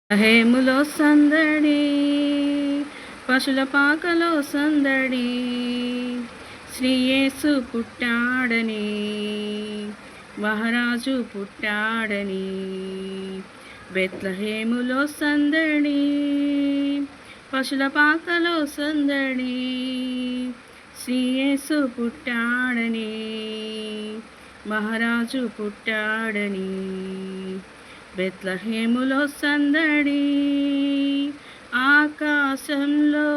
హేములో సందడి, పశుల పాకలో సందడి, శ్రీయేసు పుట్టాడని, మహారాజు పుట్టాడని. బెత్లహేములో సందడి, పశుల పాకలో సందడి, శ్రీయేసు పుట్టాడని, మహారాజు పుట్టాడని. బెత్లహేములో సందడి, ఆకాశంలో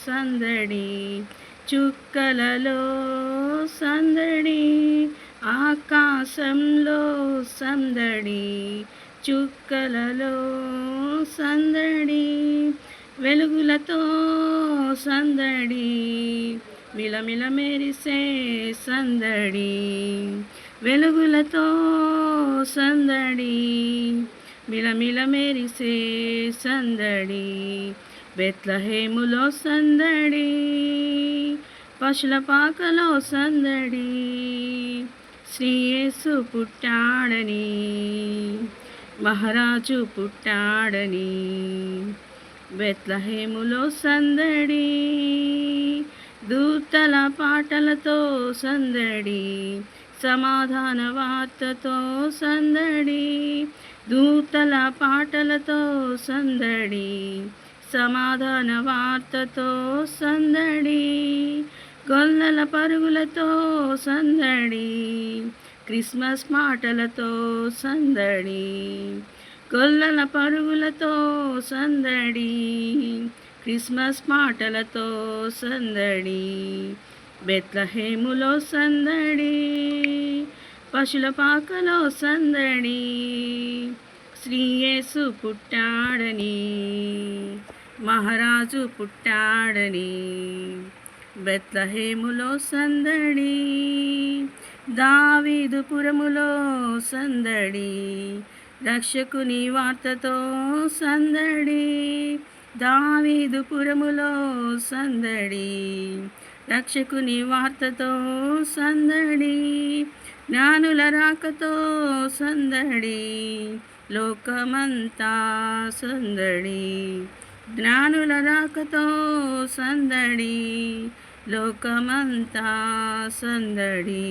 సందడి, చుక్కలలో సందడి, ఆకాశంలో సందడి, చుక్కలలో సందడి, వెలుగులతో సందడి, మిలమిల మెరిసే సందడి, వెలుగులతో సందడి, మిలమిల మెరిసే సందడి. బెత్లహేములో సందడి, పశుల పాకలో సందడి, శ్రీయేసు పుట్టాడని, మహారాజు పుట్టాడని. బెత్లహేములో సందడి, దూతల పాటలతో సందడి, సమాధాన వార్తతో సందడి, దూతల పాటలతో సందడి, సమాధాన వార్తతో సందడి, గొల్లల పరుగులతో సందడి, క్రిస్మస్ మాటలతో సందడి, గొల్లల పరుగులతో సందడి, క్రిస్మస్ మాటలతో సందడి. బెత్లహేములో సందడి, పశుల పాకలో సందడి, శ్రీయేసు పుట్టాడని, మహారాజు పుట్టాడని. బెత్లహేములో సందడి, దావీదుపురములో సందడి, రక్షకుని వార్తతో సందడి, దావీదుపురములో సందడి, రక్షకుని వార్తతో సందడి, జ్ఞానుల రాకతో సందడి, లోకమంతా సందడి, జ్ఞానుల రాకతో సందడి, లోకమంతా సందడి.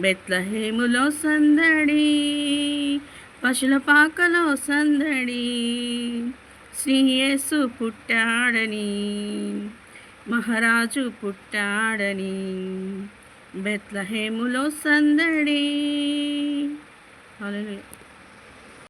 బెత్లహేములో సందడి, పశుల పాకలో సందడి, శ్రీయేసు పుట్టాడని, మహారాజు పుట్టాడని. బెత్లహేములో సందడి. హల్లెలూయా.